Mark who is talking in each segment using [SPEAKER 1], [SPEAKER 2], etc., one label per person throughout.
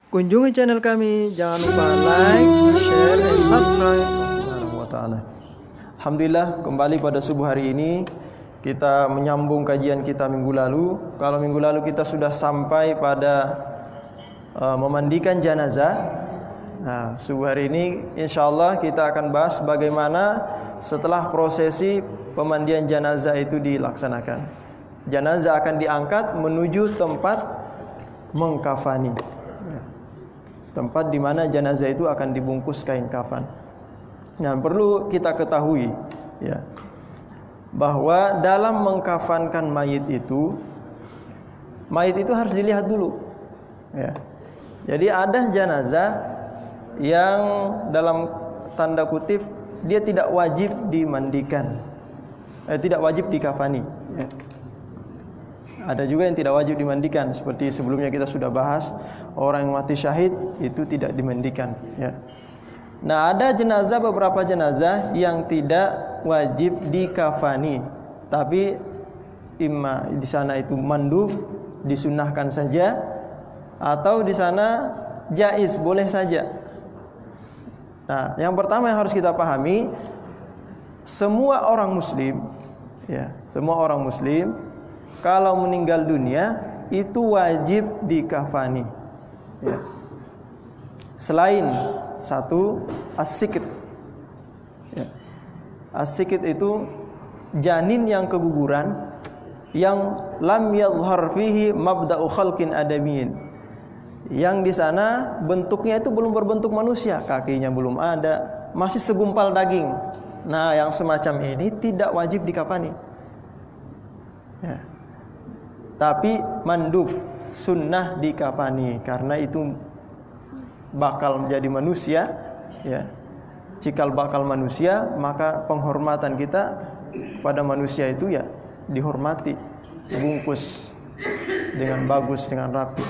[SPEAKER 1] Kunjungi channel kami, jangan lupa like, share, dan subscribe. Subhanahu wa ta'ala. Alhamdulillah, kembali pada subuh hari ini kita menyambung kajian kita minggu lalu. Kalau minggu lalu kita sudah sampai pada memandikan jenazah. Nah, subuh hari ini insyaallah kita akan bahas bagaimana setelah prosesi pemandian jenazah itu dilaksanakan. Jenazah akan diangkat menuju tempat mengkafani. Tempat di mana jenazah itu akan dibungkus kain kafan. Nah, perlu kita ketahui ya, bahwa dalam mengkafankan mayit itu harus dilihat dulu ya. Jadi ada jenazah yang dalam tanda kutip dia tidak wajib dimandikan, tidak wajib dikafani ya. Ada juga yang tidak wajib dimandikan, seperti sebelumnya kita sudah bahas, orang yang mati syahid itu tidak dimandikan ya. Nah, ada jenazah, beberapa jenazah yang tidak wajib dikafani, tapi imma di sana itu manduf, disunnahkan saja, atau di sana jaiz, boleh saja. Nah, yang pertama yang harus kita pahami, semua orang muslim ya, semua orang muslim kalau meninggal dunia itu wajib dikafani ya. Selain satu, as-sikit ya. As-sikit itu janin yang keguguran, yang lam yadhhar fihi mabda'u khalqin adamiyyin, yang di sana bentuknya itu belum berbentuk manusia, kakinya belum ada, masih segumpal daging. Nah, yang semacam ini tidak wajib dikafani ya. Tapi manduf, sunnah dikafani, karena itu bakal menjadi manusia ya. Cikal bakal manusia, maka penghormatan kita pada manusia itu ya dihormati, dibungkus dengan bagus, dengan rapi.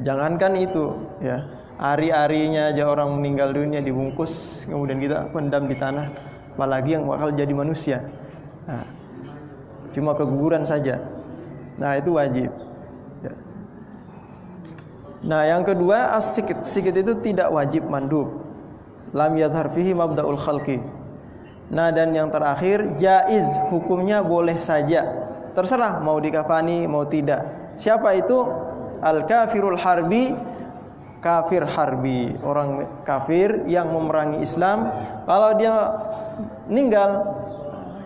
[SPEAKER 1] Jangankan itu ya, ari-arinya aja orang meninggal dunia dibungkus, kemudian kita pendam di tanah, apalagi yang bakal jadi manusia. Nah, cuma keguguran saja. Nah, itu wajib ya. Nah, yang kedua, as-sikit. Sikit itu tidak wajib mandub, lam yadhhar fihi mabda'ul khalqi. Nah, dan yang terakhir, jaiz, hukumnya boleh saja, terserah mau dikafani mau tidak. Siapa itu? Al-kafirul harbi, kafir harbi, orang kafir yang memerangi Islam. Kalau dia meninggal,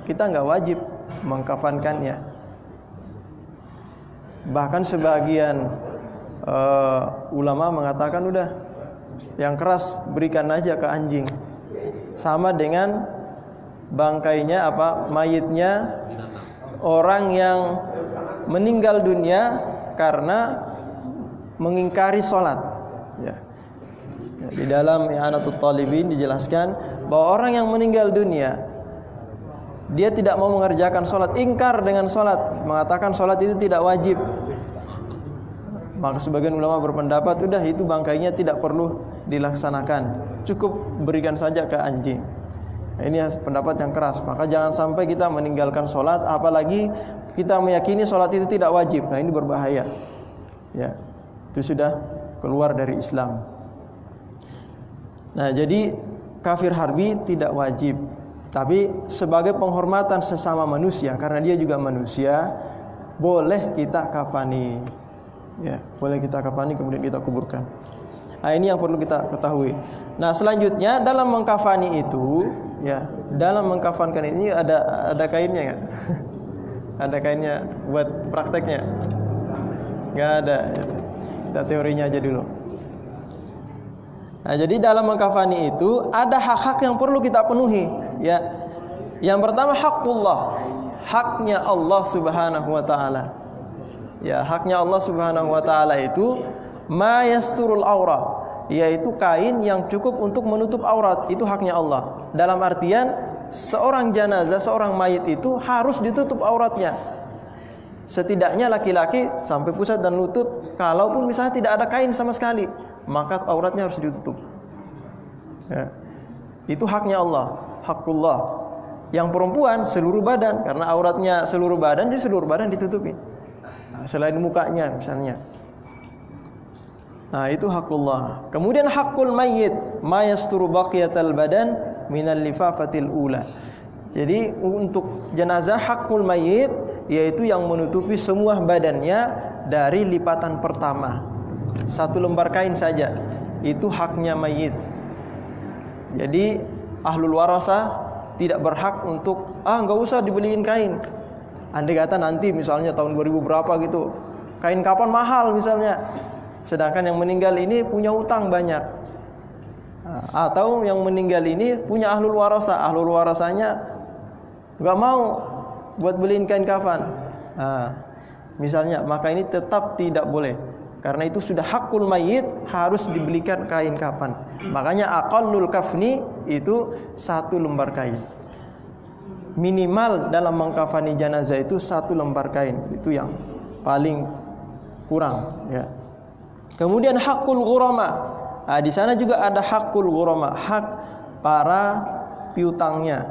[SPEAKER 1] kita nggak wajib mengkafankannya. Bahkan sebagian ulama mengatakan udah yang keras berikan aja ke anjing, sama dengan bangkainya mayitnya orang yang meninggal dunia karena mengingkari sholat ya. Di dalam I'anatul Talibin dijelaskan bahwa orang yang meninggal dunia dia tidak mau mengerjakan sholat, ingkar dengan sholat, mengatakan sholat itu tidak wajib, maka sebagian ulama berpendapat udah itu bangkainya tidak perlu dilaksanakan, cukup berikan saja ke anjing. Nah, ini pendapat yang keras. Maka jangan sampai kita meninggalkan sholat, apalagi kita meyakini sholat itu tidak wajib. Nah, ini berbahaya ya, itu sudah keluar dari Islam. Nah, jadi kafir harbi tidak wajib, tapi sebagai penghormatan sesama manusia, karena dia juga manusia, boleh kita kafani ya, boleh kita kafani kemudian kita kuburkan. Nah, ini yang perlu kita ketahui. Nah, selanjutnya dalam mengkafani itu ya, dalam mengkafankan ini ada kainnya nggak? Ada kainnya buat prakteknya? Nggak ada. Kita teorinya aja dulu. Nah, jadi dalam mengkafani itu ada hak-hak yang perlu kita penuhi ya. Yang pertama, haqqullah, haknya Allah Subhanahu wa taala. Ya, haknya Allah Subhanahu wa taala itu ma yasturul aurah, yaitu kain yang cukup untuk menutup aurat, itu haknya Allah. Dalam artian seorang jenazah, seorang mayit itu harus ditutup auratnya. Setidaknya laki-laki sampai pusat dan lutut, kalaupun misalnya tidak ada kain sama sekali, maka auratnya harus ditutup ya. Itu haknya Allah, haqqullah. Yang perempuan seluruh badan, karena auratnya seluruh badan, jadi seluruh badan ditutupi. Nah, selain mukanya misalnya. Nah, itu hakullah. Kemudian hakul mayyit, ma yasturu baqiyatal badan minal lifafatil ula. Jadi untuk jenazah hakul mayyit yaitu yang menutupi semua badannya dari lipatan pertama. Satu lembar kain saja itu haknya mayyit. Jadi ahlul warasah tidak berhak untuk enggak usah dibeliin kain. Andai kata nanti misalnya tahun 2000 berapa gitu, kain kapan mahal misalnya. Sedangkan yang meninggal ini punya utang banyak. Atau yang meninggal ini punya ahlul warasah. Ahlul warasahnya enggak mau buat beliin kain kafan. Misalnya, maka ini tetap tidak boleh. Karena itu sudah hakul mayyit, harus dibelikan kain kafan. Makanya aqallul kafni itu 1 lembar kain. Minimal dalam mengkafani jenazah itu 1 lembar kain. Itu yang paling kurang, ya. Kemudian hakul ghurama. Di sana juga ada hakul ghurama, hak para piutangnya.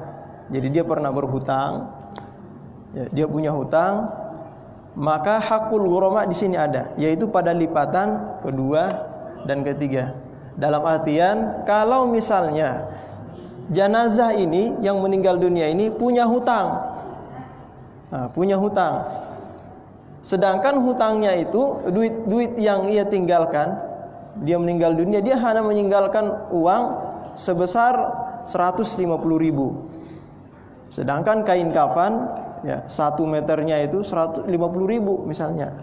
[SPEAKER 1] Jadi dia pernah berhutang, ya, dia punya hutang, maka hakul ghurama di sini ada, yaitu pada lipatan kedua dan ketiga. Dalam artian kalau misalnya jenazah ini yang meninggal dunia ini punya hutang, punya hutang. Sedangkan hutangnya itu duit yang ia tinggalkan, dia meninggal dunia, dia hanya meninggalkan uang sebesar 150.000. Sedangkan kain kafan, ya, 1 meternya itu 150.000 misalnya.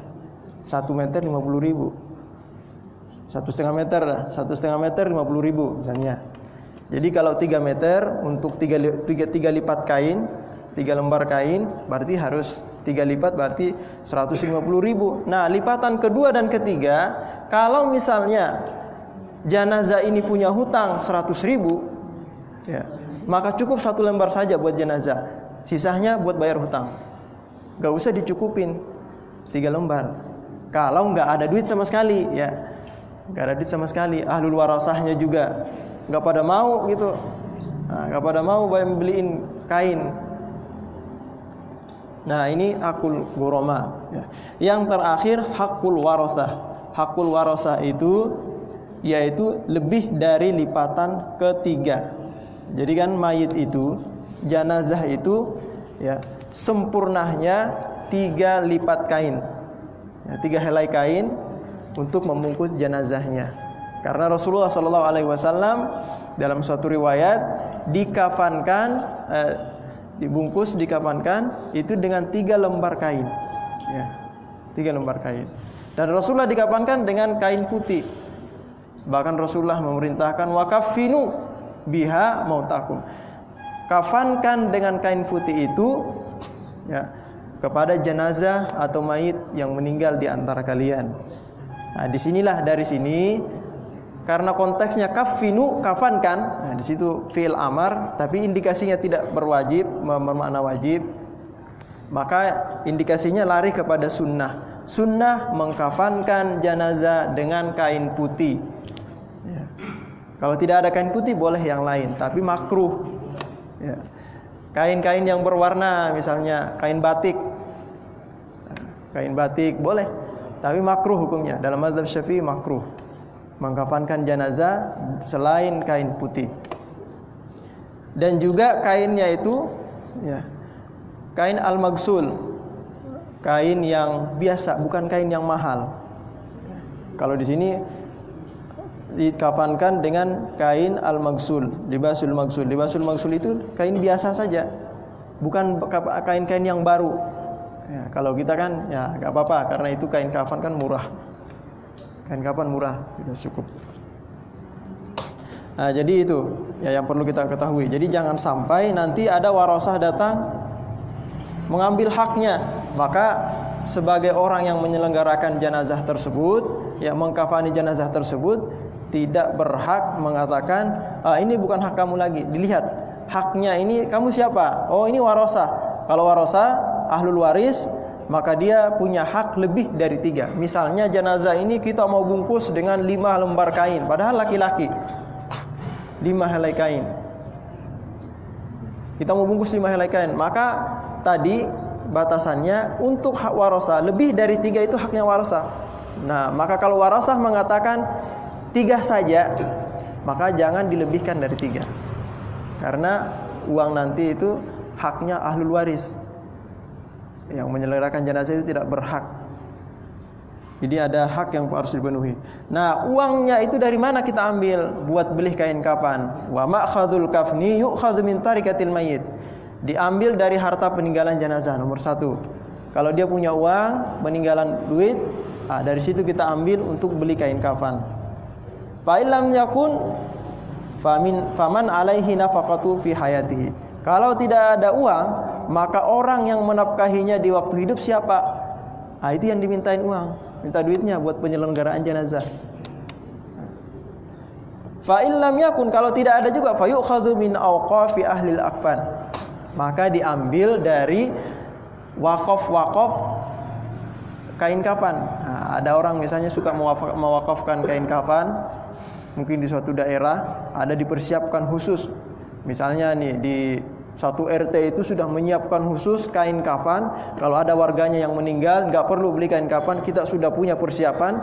[SPEAKER 1] 1 meter 50.000. 1,5 meter lah, 1,5 meter 50.000 misalnya. Jadi kalau 3 meter untuk 3 lipat kain, 3 lembar kain, berarti harus 3 lipat, berarti 150.000. Nah, lipatan kedua dan ketiga, kalau misalnya jenazah ini punya hutang 100.000, ya, maka cukup 1 lembar saja buat jenazah. Sisanya buat bayar hutang. Gak usah dicukupin 3 lembar. Kalau nggak ada duit sama sekali, ya, nggak ada duit sama sekali. Ahlul warasahnya juga nggak pada mau gitu, nggak pada mau beliin kain. Nah, ini hakul ghurama, ya. Yang terakhir hakul warasah. Hakul warasah itu yaitu lebih dari lipatan ketiga. Jadi kan mayit itu, jenazah itu, ya, sempurnanya 3 lipat kain, ya, 3 helai kain untuk membungkus jenazahnya. Karena Rasulullah SAW dalam suatu riwayat dibungkus, dikafankan itu dengan 3 lembar kain, ya, 3 lembar kain. Dan Rasulullah dikafankan dengan kain putih. Bahkan Rasulullah memerintahkan wakafinu biha mautakum. Kafankan dengan kain putih itu, ya, kepada jenazah atau mayit yang meninggal di antara kalian. Nah, dari sini karena konteksnya kafinu, kafankan. Nah, di situ fi'il amar, tapi indikasinya tidak bermakna wajib. Maka indikasinya lari kepada sunnah. Sunnah mengkafankan jenazah dengan kain putih. Ya. Kalau tidak ada kain putih boleh yang lain, tapi makruh. Ya. Kain-kain yang berwarna, misalnya kain batik. Kain batik boleh, tapi makruh hukumnya. Dalam mazhab Syafi'i makruh mengkafankan jenazah selain kain putih. Dan juga kainnya itu, ya, kain al-maghsul, kain yang biasa, bukan kain yang mahal. Kalau di sini dikafankan dengan kain al-maghsul, libasul maghsul. Libasul maghsul itu kain biasa saja, bukan kain-kain yang baru. Ya, kalau kita kan, ya, gak apa-apa, karena itu kain kafan kan murah. Kain kafan murah, sudah cukup. Nah, jadi itu, ya, yang perlu kita ketahui. Jadi jangan sampai nanti ada warasah datang mengambil haknya. Maka sebagai orang yang menyelenggarakan jenazah tersebut, ya, mengkafani jenazah tersebut, tidak berhak mengatakan, ini bukan hak kamu lagi. Dilihat haknya ini, kamu siapa? Oh, ini warasah. Kalau warasah, ahlul waris, maka dia punya hak lebih dari 3. Misalnya jenazah ini kita mau bungkus dengan 5 lembar kain, padahal laki-laki, 5 helai kain. Kita mau bungkus 5 helai kain, maka tadi batasannya untuk hak warasah lebih dari 3 itu haknya warasah. Nah, maka kalau warasah mengatakan 3 saja, maka jangan dilebihkan dari 3. Karena uang nanti itu haknya ahlul waris. Yang menyelenggarakan jenazah itu tidak berhak. Jadi ada hak yang harus dipenuhi. Nah, uangnya itu dari mana kita ambil buat beli kain kafan? Wa ma'khadhul kafni yu'khadhu min tarikatil mayyit. Diambil dari harta peninggalan jenazah, nomor 1. Kalau dia punya uang, peninggalan duit, dari situ kita ambil untuk beli kain kafan. Fa illam yakun faman alaihi nafaqatu fi hayatihi. Kalau tidak ada uang, maka orang yang menafkahinya di waktu hidup siapa? Itu yang dimintain uang, minta duitnya buat penyelenggaraan jenazah. Fa illam yakun, kalau tidak ada juga, fa yu'khadhu min awqafi ahlil akfan. Maka diambil dari wakaf-wakaf kain kafan. Ada orang misalnya suka mewakafkan kain kafan, mungkin di suatu daerah ada dipersiapkan khusus. Misalnya nih di satu RT itu sudah menyiapkan khusus kain kafan. Kalau ada warganya yang meninggal, nggak perlu beli kain kafan, kita sudah punya persiapan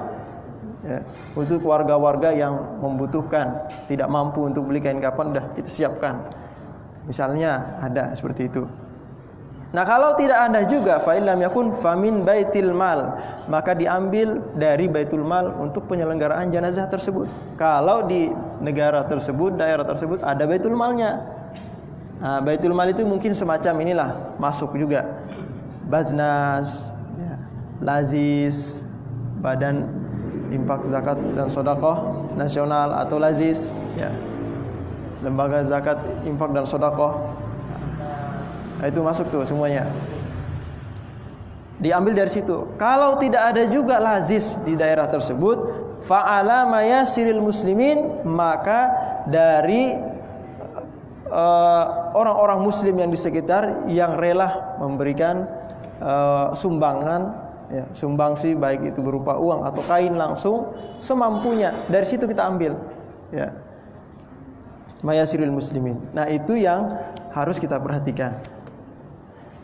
[SPEAKER 1] ya, untuk warga-warga yang membutuhkan, tidak mampu untuk beli kain kafan, udah kita siapkan. Misalnya ada seperti itu. Nah, kalau tidak ada juga, fa illam yakun famin baitil mal, maka diambil dari baitul mal untuk penyelenggaraan jenazah tersebut. Kalau di negara tersebut, daerah tersebut ada baitul malnya. Nah, baitul mal itu mungkin semacam inilah, masuk juga Baznas, ya, Lazis, Badan Infak Zakat dan Sedekah Nasional atau Lazis, ya, Lembaga Zakat Infak dan Sedekah. Nah, itu masuk tuh semuanya. Diambil dari situ. Kalau tidak ada juga lazis di daerah tersebut, fa'ala mayasiril muslimin, maka dari orang-orang muslim yang di sekitar yang rela memberikan sumbangan, ya, sumbangsi baik itu berupa uang atau kain langsung semampunya. Dari situ kita ambil, ya. Mayasiril muslimin. Nah, itu yang harus kita perhatikan.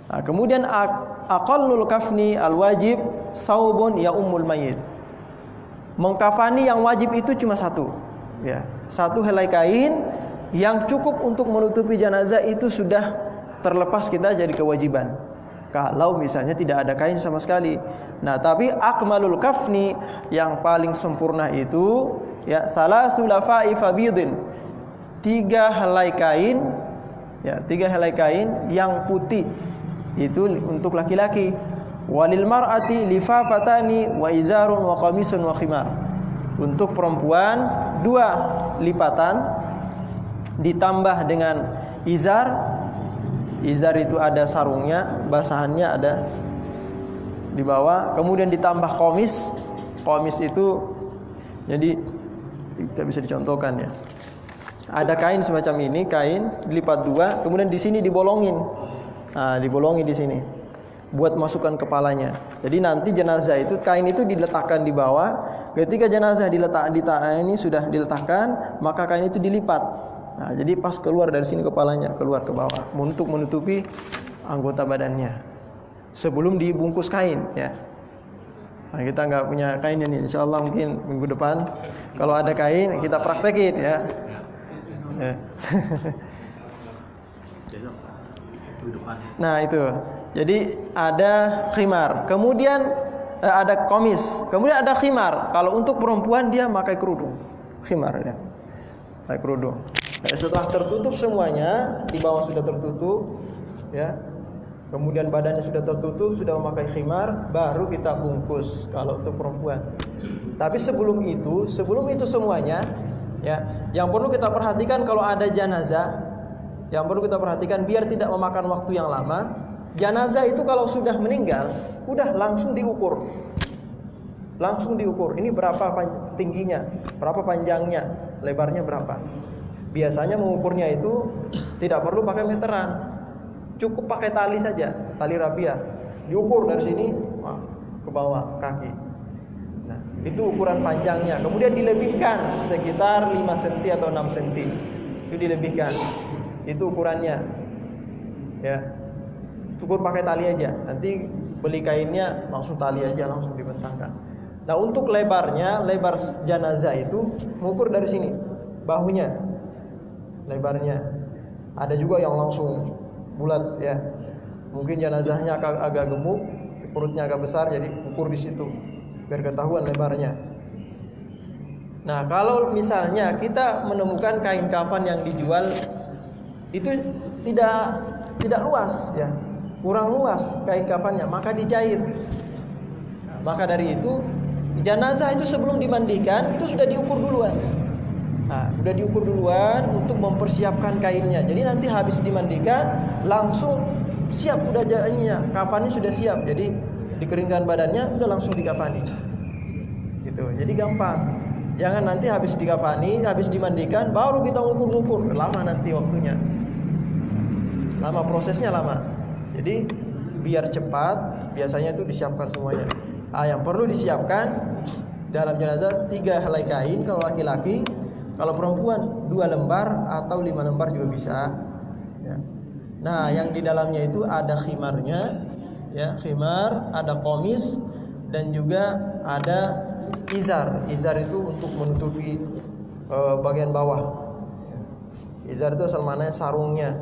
[SPEAKER 1] Nah, kemudian aqallul kafni al-wajib saubun ya ummul mayyit. Mengkafani yang wajib itu cuma 1, ya. 1 helai kain yang cukup untuk menutupi jenazah itu sudah terlepas kita jadi kewajiban. Kalau misalnya tidak ada kain sama sekali. Nah, tapi akmalul kafni yang paling sempurna itu ya salasul lafa'i fabidin. 3 helai kain, ya, 3 helai kain yang putih itu untuk laki-laki. Walil mar'ati lifafatani wa izarun wa qamisun wa khimar. Untuk perempuan 2 lipatan ditambah dengan izar. Izar itu ada sarungnya, basahannya ada di bawah. Kemudian ditambah komis. Komis itu jadi kita bisa dicontohkan, ya. Ada kain semacam ini, kain dilipat 2, kemudian di sini dibolongin. Nah, dibolongi di sini buat masukkan kepalanya. Jadi nanti jenazah itu kain itu diletakkan di bawah. Ketika jenazah ini sudah diletakkan, maka kain itu dilipat. Nah, jadi pas keluar dari sini kepalanya keluar ke bawah untuk menutupi anggota badannya. Sebelum dibungkus kain, ya. Nah, kita nggak punya kainnya nih. Insyaallah mungkin minggu depan kalau ada kain kita praktekin, ya. Nah, itu. Jadi ada khimar, kemudian ada komis, kemudian ada khimar. Kalau untuk perempuan dia pakai kerudung. Khimar, ya. Pakai kerudung. Nah, setelah tertutup semuanya, di bawah sudah tertutup, ya. Kemudian badannya sudah tertutup, sudah memakai khimar, baru kita bungkus kalau untuk perempuan. Tapi sebelum itu semuanya, ya, yang perlu kita perhatikan kalau ada jenazah, yang perlu kita perhatikan biar tidak memakan waktu yang lama. Jenazah itu kalau sudah meninggal, udah langsung diukur. Langsung diukur. Ini berapa tingginya, berapa panjangnya, lebarnya berapa. Biasanya mengukurnya itu tidak perlu pakai meteran. Cukup pakai tali saja, tali rabiah. Diukur dari sini ke bawah kaki. Nah, itu ukuran panjangnya. Kemudian dilebihkan sekitar 5 cm atau 6 cm. Itu dilebihkan. Itu ukurannya. Ya. Cukup pakai tali aja. Nanti beli kainnya langsung tali aja, langsung dibentangkan. Nah, untuk lebar jenazah itu mengukur dari sini, bahunya, lebarnya. Ada juga yang langsung bulat ya. Mungkin jenazahnya agak gemuk, perutnya agak besar, jadi ukur di situ biar ketahuan lebarnya. Nah, kalau misalnya kita menemukan kain kafan yang dijual itu tidak luas ya, kurang luas kain kafannya, maka dijahit. Nah, maka dari itu jenazah itu sebelum dimandikan itu sudah diukur duluan. Nah, sudah diukur duluan untuk mempersiapkan kainnya. Jadi nanti habis dimandikan langsung siap, udah jadinya kafannya sudah siap. Jadi dikeringkan badannya udah langsung dikafani. Gitu. Jadi gampang. Jangan nanti habis dikafani, habis dimandikan baru kita ukur-ukur. Lama nanti waktunya. Lama, prosesnya lama. Jadi biar cepat biasanya itu disiapkan semuanya. Yang perlu disiapkan dalam jenazah 3 helai kain kalau laki-laki. Kalau perempuan 2 lembar atau 5 lembar juga bisa ya. Nah, yang di dalamnya itu ada khimarnya ya, khimar, ada komis, dan juga ada izar. Izar itu untuk menutupi bagian bawah. Izar itu asal mananya sarungnya,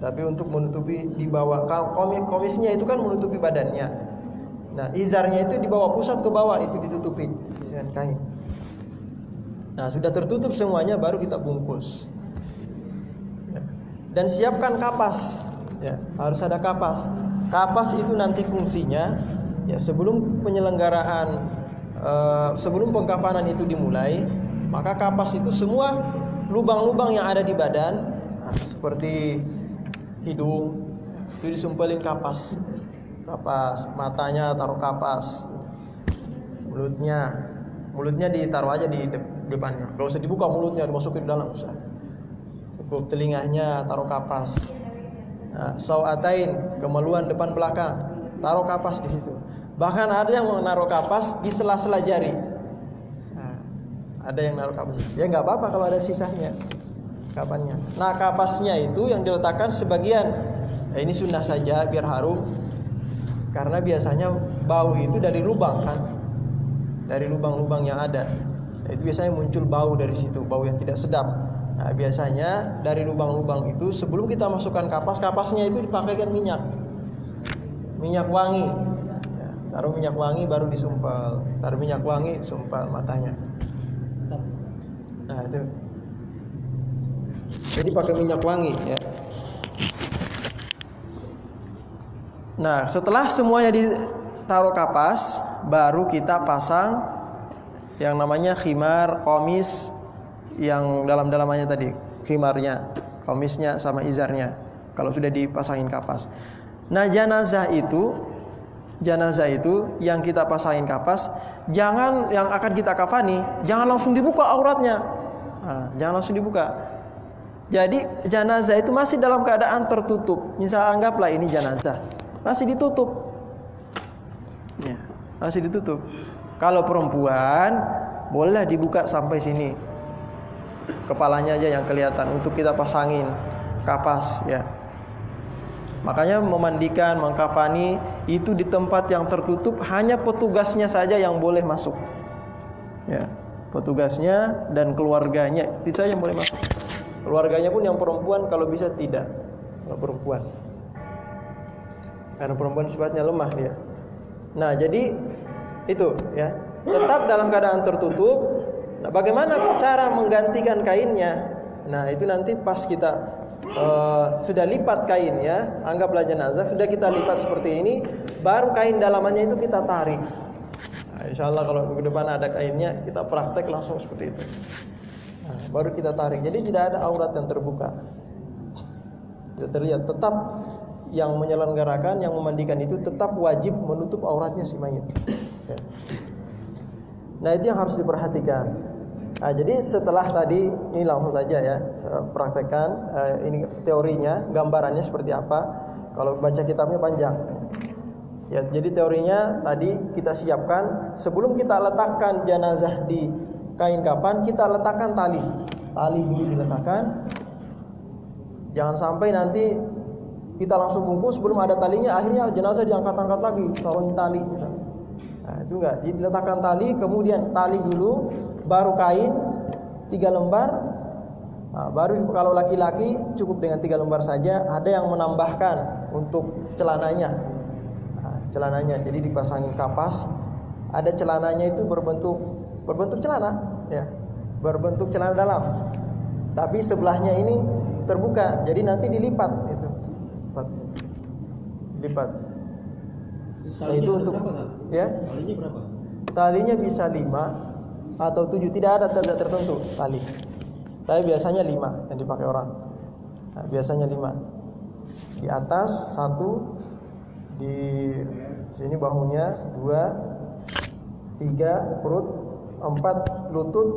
[SPEAKER 1] tapi untuk menutupi di bawah. Komisnya itu kan menutupi badannya. Nah, izarnya itu di bawah, pusat ke bawah itu ditutupi dengan kain. Nah, sudah tertutup semuanya baru kita bungkus. Ya. Dan siapkan kapas. Ya, harus ada kapas. Kapas itu nanti fungsinya ya sebelum penyelenggaraan, sebelum pengkafanan itu dimulai, maka kapas itu semua lubang-lubang yang ada di badan, seperti hidung itu disumpelin kapas. Kapas, matanya taruh kapas. Mulutnya ditaruh aja di depannya. Gak usah dibuka mulutnya, dimasukin dalam, usah. Cukup telinganya taruh kapas. Nah, sawatain, kemaluan depan belakang, taruh kapas di situ. Bahkan ada yang menaruh kapas di sela-sela jari. Nah, ada yang naruh kapas. Ya nggak apa-apa kalau ada sisanya kapannya. Nah, kapasnya itu yang diletakkan sebagian. Nah, ini sunnah saja biar harum. Karena biasanya bau itu dari lubang kan, dari lubang-lubang yang ada. Nah, itu biasanya muncul bau dari situ, bau yang tidak sedap. Nah, biasanya dari lubang-lubang itu sebelum kita masukkan kapasnya itu dipakaikan minyak wangi. Ya, taruh minyak wangi baru disumpal. Taruh minyak wangi, sumpal matanya. Nah, itu. Jadi pakai minyak wangi ya. Nah, setelah semuanya ditaruh kapas, baru kita pasang yang namanya khimar, komis, yang dalam-dalamannya tadi, khimarnya, komisnya sama izarnya. Kalau sudah dipasangin kapas. Nah, jenazah itu yang kita pasangin kapas, jangan yang akan kita kafani, jangan langsung dibuka auratnya. Nah, jangan langsung dibuka. Jadi jenazah itu masih dalam keadaan tertutup. Misal anggaplah ini jenazah, masih ditutup. Ya, masih ditutup. Kalau perempuan boleh dibuka sampai sini. Kepalanya aja yang kelihatan untuk kita pasangin kapas ya. Makanya memandikan, mengkafani itu di tempat yang tertutup, hanya petugasnya saja yang boleh masuk. Ya, petugasnya dan keluarganya itu saja yang boleh masuk. Keluarganya pun yang perempuan kalau bisa tidak. Kalau perempuan. Karena perempuan sifatnya lemah dia. Nah, jadi itu ya, tetap dalam keadaan tertutup. Nah, bagaimana cara menggantikan kainnya? Nah, itu nanti pas kita sudah lipat kainnya, anggaplah jenazah sudah kita lipat seperti ini, baru kain dalamannya itu kita tarik. Nah, insyaallah kalau ke depan ada kainnya, kita praktek langsung seperti itu. Nah, baru kita tarik. Jadi tidak ada aurat yang terbuka. Tidak terlihat. Tetap yang menyelenggarakan, yang memandikan itu tetap wajib menutup auratnya si mayit. Ya. Nah, itu yang harus diperhatikan. Nah, jadi setelah tadi ini langsung saja ya saya praktekkan ini teorinya, gambarannya seperti apa. Kalau baca kitabnya panjang. Ya, jadi teorinya tadi kita siapkan sebelum kita letakkan jenazah di kain kafan, kita letakkan tali. Tali dulu diletakkan. Jangan sampai nanti kita langsung bungkus belum ada talinya, akhirnya jenazah diangkat-angkat lagi, taruhin tali misalnya. Nah, Nah, itu enggak. Diletakkan tali, kemudian tali dulu, baru kain 3 lembar. Nah, baru kalau laki-laki cukup dengan 3 lembar saja. Ada yang menambahkan untuk celananya. Nah, celananya jadi dipasangin kapas. Ada celananya itu berbentuk celana, ya. Berbentuk celana dalam. Tapi sebelahnya ini terbuka, jadi nanti dilipat itu. Lipat. Nah, itu untuk
[SPEAKER 2] berapa,
[SPEAKER 1] ya.
[SPEAKER 2] Talinya berapa?
[SPEAKER 1] Talinya bisa 5 atau 7, tidak ada tertentu tali. Tapi biasanya 5 yang dipakai orang. Nah, biasanya 5. Di atas 1, di sini bahunya 2, 3 perut, 4 lutut,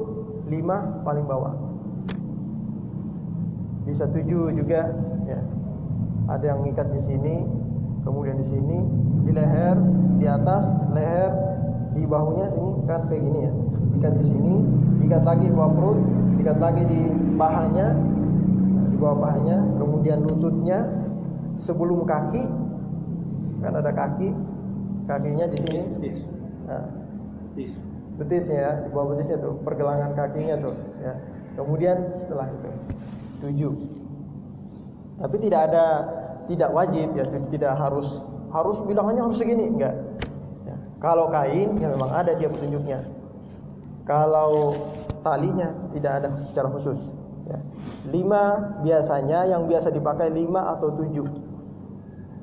[SPEAKER 1] 5 paling bawah. Bisa 7 juga, ya. Ada yang ngikat di sini, kemudian di sini, di leher, di atas leher, di bahunya sini kan kayak gini ya. Ikat di sini, ikat lagi di bawah perut, ikat lagi di pahanya, di bawah pahanya, kemudian lututnya, sebelum kaki, kan ada kaki, kakinya di sini. Nah, betisnya ya, di bawah betisnya tuh, pergelangan kakinya tuh, ya. Kemudian setelah itu 7. Tapi tidak wajib ya, tidak harus bilangannya harus segini, enggak. Ya. Kalau kain ya memang ada dia petunjuknya. Kalau talinya tidak ada secara khusus, ya. 5 biasanya yang biasa dipakai 5 atau 7.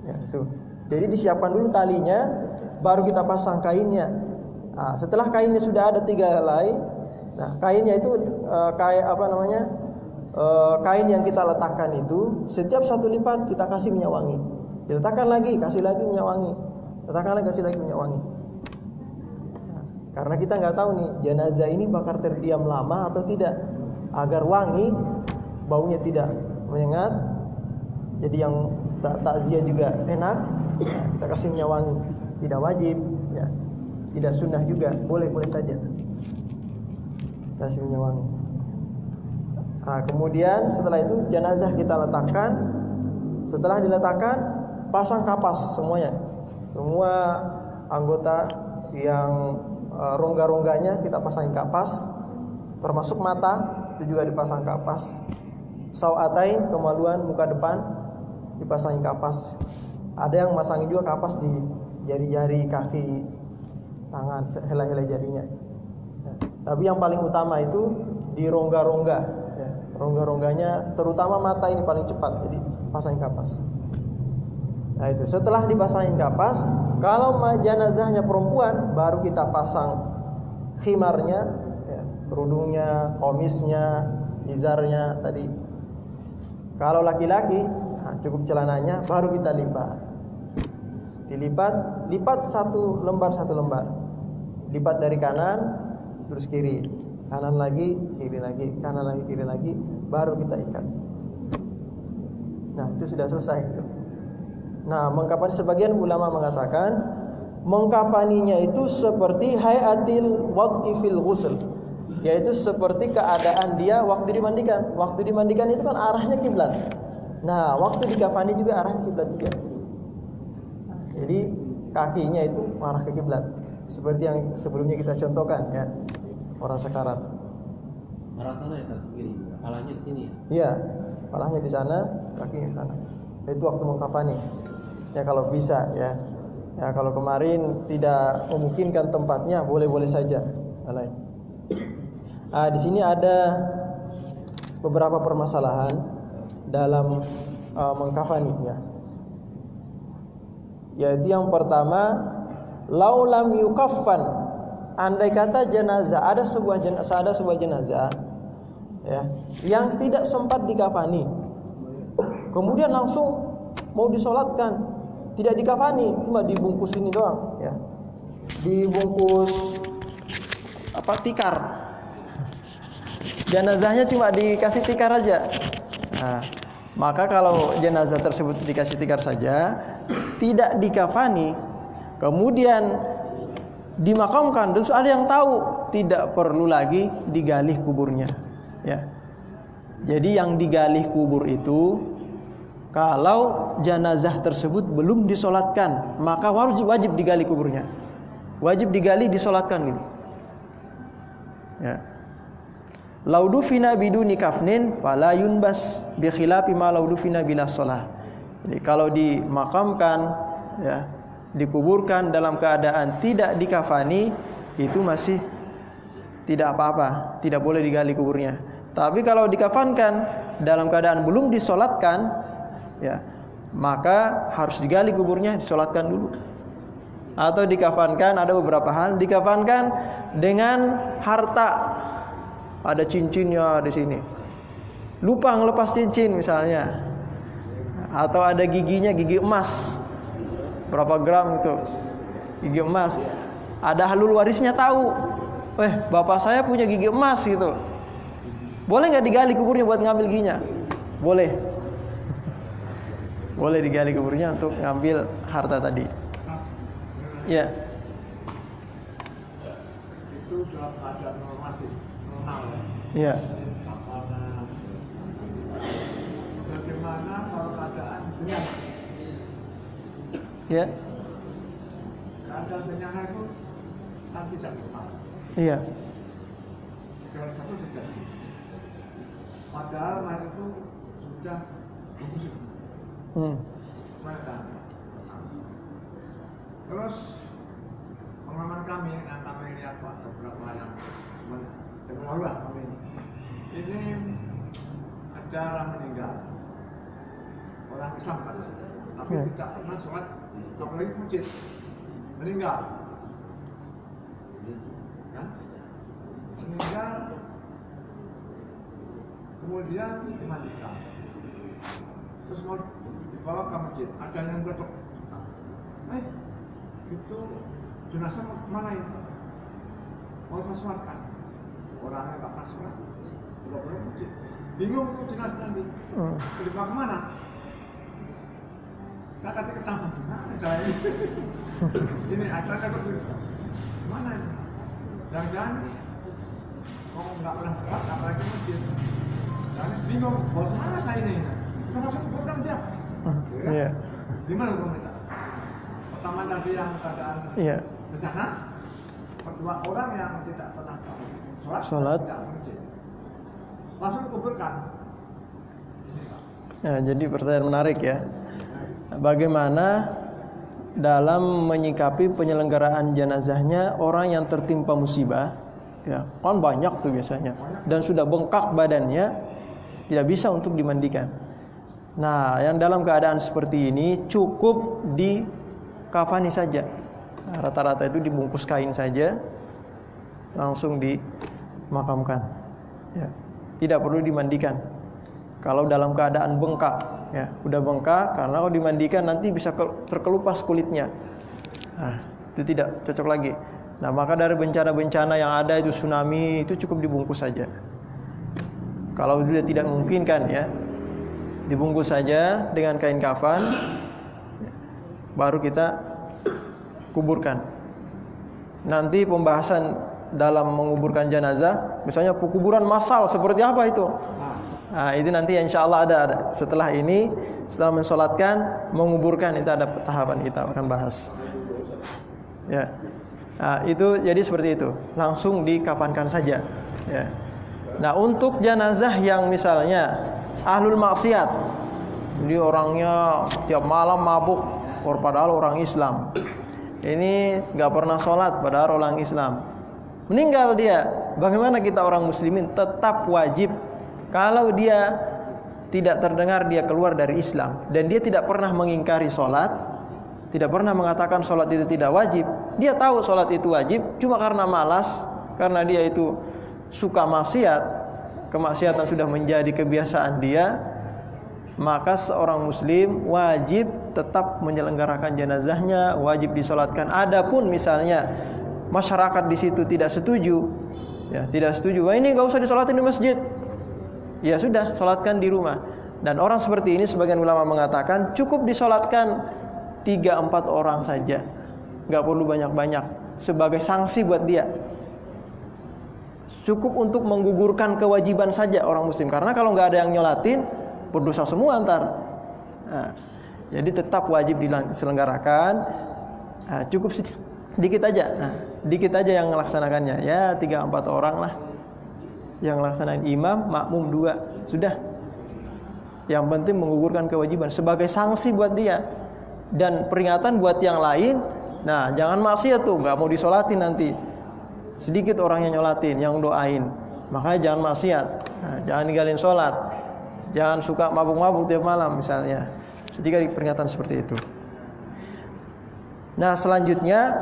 [SPEAKER 1] Ya, itu. Jadi disiapkan dulu talinya, baru kita pasang kainnya. Nah, setelah kainnya sudah ada 3 helai, nah kainnya itu kain yang kita letakkan itu setiap satu lipat kita kasih minyak wangi. Diletakkan lagi, kasih lagi minyak wangi. Letakkan lagi, kasih lagi minyak wangi. Nah, karena kita nggak tahu nih jenazah ini bakal terdiam lama atau tidak, agar wangi, baunya tidak menyengat. Jadi yang takziah juga enak. Nah, kita kasih minyak wangi. Tidak wajib, ya. Tidak sunnah juga, boleh saja. Kasih minyak wangi. Nah, kemudian setelah itu jenazah kita letakkan. Setelah diletakkan, pasang kapas semuanya. Semua anggota yang rongga-rongganya kita pasang kapas, termasuk mata itu juga dipasang kapas. Sawatain, kemaluan muka depan dipasangi kapas. Ada yang masangin juga kapas di jari-jari kaki, tangan, helai-helai jarinya. Nah, tapi yang paling utama itu di rongga-rongga. Rongga-rongganya, terutama mata ini paling cepat, jadi pasangin kapas. Nah itu setelah dipasangin kapas, kalau jenazahnya perempuan, baru kita pasang khimarnya, ya, kerudungnya, komisnya, izarnya tadi. Kalau laki-laki, nah, cukup celananya, baru kita lipat. Lipat 1 lembar 1 lembar. Lipat dari kanan, terus kiri. Kanan lagi, kiri lagi, kanan lagi, kiri lagi, baru kita ikat. Nah, itu sudah selesai itu. Nah, mengkafani, sebagian ulama mengatakan mengkafaninya itu seperti hayatil waqi fil ghusl, yaitu seperti keadaan dia waktu dimandikan. Waktu dimandikan itu kan arahnya kiblat. Nah, waktu dikafani juga arahnya kiblat juga. Nah, jadi kakinya itu arah ke kiblat, seperti yang sebelumnya kita contohkan ya. Orang sekarat.
[SPEAKER 2] Arah sana ya, begini. Kepalanya di sini ya.
[SPEAKER 1] Iya, kepalanya di sana, kakinya di sana. Itu waktu mengkafani. Ya kalau bisa ya. Ya kalau kemarin tidak memungkinkan tempatnya, boleh-boleh saja. Di sini ada beberapa permasalahan dalam mengkafani ya. Yaitu yang pertama, laulam yukaffan. Andai kata jenazah, ada sebuah jenazah ya, yang tidak sempat dikafani, kemudian langsung mau disolatkan, tidak dikafani, cuma dibungkus ini doang ya, dibungkus tikar, jenazahnya cuma dikasih tikar aja. Nah, maka kalau jenazah tersebut dikasih tikar saja, tidak dikafani, kemudian dimakamkan, terus ada yang tahu, tidak perlu lagi digali kuburnya ya. Jadi yang digali kubur itu kalau jenazah tersebut belum disolatkan, maka wajib digali kuburnya. wajib digali, disolatkan dulu. Ya. Laudufina biduni kafnin fala yunbas bi khilafi ma laudufina bila shalah. Jadi kalau dimakamkan, ya, dikuburkan dalam keadaan tidak dikafani, itu masih tidak apa-apa, tidak boleh digali kuburnya. Tapi kalau dikafankan dalam keadaan belum disolatkan, ya, maka harus digali kuburnya, disolatkan dulu. Atau dikafankan, ada beberapa hal, dikafankan dengan harta, ada cincinnya di sini, lupa ngelepas cincin misalnya, atau ada giginya, gigi emas, berapa gram itu, gigi emas, ada halul warisnya tahu, bapak saya punya gigi emas gitu, boleh nggak digali kuburnya buat ngambil giginya? Boleh, boleh digali kuburnya untuk ngambil harta tadi. Ya. Itu dalam keadaan normatif, normal. Ya. Bagaimana kalau keadaan bencana? Ya. Keadaan bencana itu kan tidak normal. Iya. Segala satu terjadi. Padahal hari itu sudah busuk. Terus pengalaman kami yang kami lihat beberapa yang terlalu kami ini ada orang meninggal, orang Islam kan, tapi tidak pernah sholat, apalagi masjid, meninggal, kan? Meninggal, kemudian dimandikan, terus mau dibawa ke masjid, ada yang berdoa, itu jenazah mana ini? Mau saya sholatkan, orangnya nggak pernah sholat, tidak boleh masjid, bingung tuh jenazah nanti, dibawa kemana? Saya kata ketahuan, mana cara ini? Ini ada mana ini? Jangan-jangan mau nggak pernah sholat, apalagi masjid, jangan bingung, buat mana saya ini? Kita masuk program aja. Iya. Gimana pemerintah? Pertama tadi yang keadaan bencana, kedua orang yang tidak pernah sholat. Tidak masjid, langsung dikuburkan. Ya, jadi pertanyaan menarik ya. Bagaimana dalam menyikapi penyelenggaraan jenazahnya orang yang tertimpa musibah? Ya, kan banyak tuh biasanya, dan sudah bengkak badannya, tidak bisa untuk dimandikan. Nah, yang dalam keadaan seperti ini cukup dikafani saja. Nah, rata-rata itu dibungkus kain saja, langsung dimakamkan. Ya, tidak perlu dimandikan. Kalau dalam keadaan bengkak, ya, udah bengkak, karena kalau dimandikan nanti bisa terkelupas kulitnya. Nah, itu tidak cocok lagi. Nah, maka dari bencana-bencana yang ada itu tsunami, itu cukup dibungkus saja. Kalau sudah tidak memungkinkan, ya, dibungkus saja dengan kain kafan, baru kita kuburkan. Nanti pembahasan dalam menguburkan jenazah, misalnya kuburan massal seperti apa itu? Nah, itu nanti insya Allah ada. Setelah ini, setelah mensolatkan, menguburkan, itu ada tahapan kita akan bahas. Ya, nah, itu jadi seperti itu, langsung dikafankan saja. Ya. Nah, untuk jenazah yang misalnya ahlul maksiat, jadi orangnya tiap malam mabuk, padahal orang Islam. Ini nggak pernah sholat, padahal orang Islam. Meninggal dia, bagaimana kita orang muslimin? Tetap wajib. Kalau dia tidak terdengar dia keluar dari Islam dan dia tidak pernah mengingkari sholat, tidak pernah mengatakan sholat itu tidak wajib, dia tahu sholat itu wajib, cuma karena malas, karena dia itu suka maksiat, kemaksiatan sudah menjadi kebiasaan dia, maka seorang muslim wajib tetap menyelenggarakan jenazahnya, wajib disolatkan. Adapun misalnya masyarakat di situ tidak setuju, ya, tidak setuju, wah ini nggak usah disolatin di masjid, ya sudah, solatkan di rumah. Dan orang seperti ini sebagian ulama mengatakan cukup disolatkan 3-4 orang saja, nggak perlu banyak-banyak, sebagai sanksi buat dia. Cukup untuk menggugurkan kewajiban saja orang muslim, karena kalau nggak ada yang nyolatin berdosa semua antar. Nah, jadi tetap wajib diselenggarakan. Nah, cukup Dikit aja. Nah, dikit aja yang melaksanakannya. Ya 3-4 orang lah yang laksanain, imam, makmum 2, sudah. Yang penting menggugurkan kewajiban sebagai sanksi buat dia dan peringatan buat yang lain. Nah, jangan maksiat tuh, nggak mau disolatin nanti. Sedikit orang yang nyolatin, yang doain. Makanya jangan maksiat. Nah, jangan ninggalin sholat. Jangan suka mabuk-mabuk tiap malam misalnya. Jika peringatan seperti itu. Nah, selanjutnya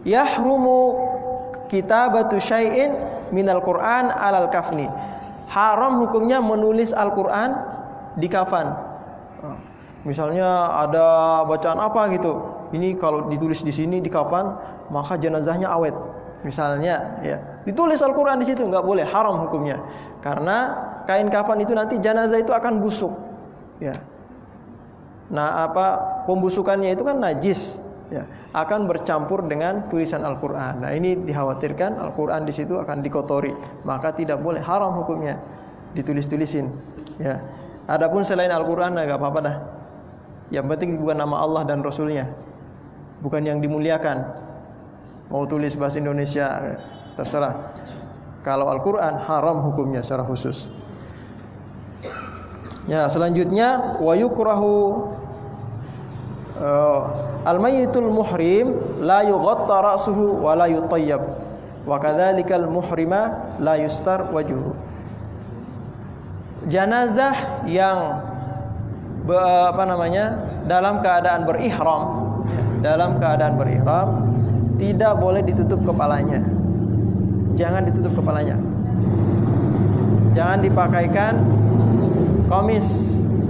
[SPEAKER 1] yahrumu kitabatu syai'in minal Qur'an alal kafni. Haram hukumnya menulis Al-Qur'an di kafan. Misalnya ada bacaan apa gitu. Ini kalau ditulis di sini di kafan, maka jenazahnya awet. Misalnya, ya. Ditulis Al-Qur'an di situ enggak boleh, haram hukumnya. Karena kain kafan itu nanti jenazah itu akan busuk. Ya. Nah, pembusukannya itu kan najis, ya. Akan bercampur dengan tulisan Al-Qur'an. Nah, ini dikhawatirkan Al-Qur'an di situ akan dikotori, maka tidak boleh, haram hukumnya ditulis-tulisin, ya. Adapun selain Al-Qur'an enggak apa-apa dah. Yang penting bukan nama Allah dan Rasulnya, bukan yang dimuliakan. Mau tulis bahasa Indonesia terserah. Kalau Al-Qur'an haram hukumnya secara khusus. Ya, selanjutnya wa yukrahu al-mayyitul muhrim la yughatta ra'suhu wa la yutayyab wa kadzalikal muhrima la yustar wajhuhu. Jenazah yang dalam keadaan berihram tidak boleh ditutup kepalanya. Jangan ditutup kepalanya. Jangan dipakaikan komis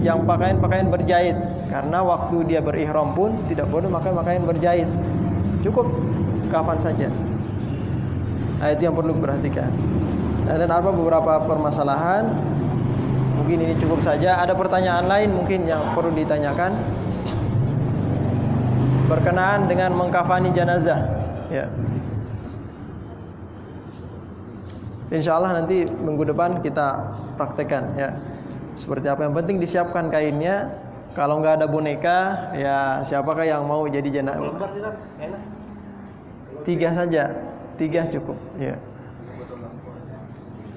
[SPEAKER 1] yang pakaian berjahit, karena waktu dia berihram pun tidak boleh pakai pakaian berjahit. Cukup kafan saja. Nah, itu yang perlu diperhatikan. Dan ada beberapa permasalahan. Mungkin ini cukup saja. Ada pertanyaan lain mungkin yang perlu ditanyakan berkenaan dengan mengkafani jenazah, ya. Insyaallah nanti minggu depan kita praktekkan, ya. Seperti apa, yang penting disiapkan kainnya. Kalau nggak ada boneka, ya siapakah yang mau jadi jenazah? 3 saja, 3 cukup, ya.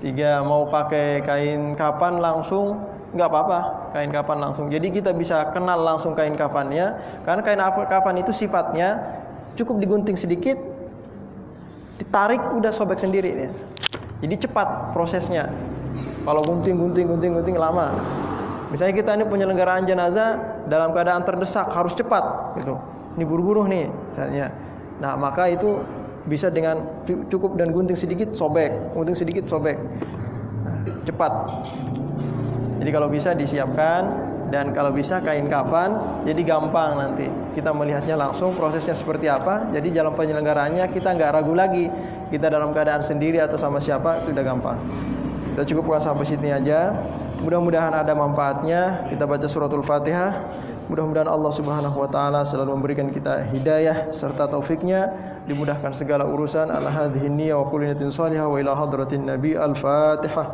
[SPEAKER 1] 3 mau pakai kain kafan langsung nggak apa-apa, kain kafan langsung. Jadi kita bisa kenal langsung kain kafannya, karena kain kafan itu sifatnya cukup digunting sedikit, ditarik udah sobek sendiri ya. Jadi cepat prosesnya. Kalau gunting lama. Misalnya kita ini penyelenggaraan jenazah dalam keadaan terdesak, harus cepat gitu. Ini buru-buru nih misalnya. Nah, maka itu bisa dengan cukup dan gunting sedikit sobek. Nah, cepat. Jadi kalau bisa disiapkan, dan kalau bisa kain kafan, jadi gampang nanti kita melihatnya langsung prosesnya seperti apa. Jadi dalam penyelenggaraannya kita nggak ragu lagi, kita dalam keadaan sendiri atau sama siapa, itu udah gampang. Kita cukupkan sampai sini aja. Mudah-mudahan ada manfaatnya. Kita baca suratul Fatihah. Mudah-mudahan Allah Subhanahu wa taala selalu memberikan kita hidayah serta taufiknya, dimudahkan segala urusan. Ala hadhihi niyya wa kullu niyatin shalihah wa ila hadratin nabi. Al-Fatihah.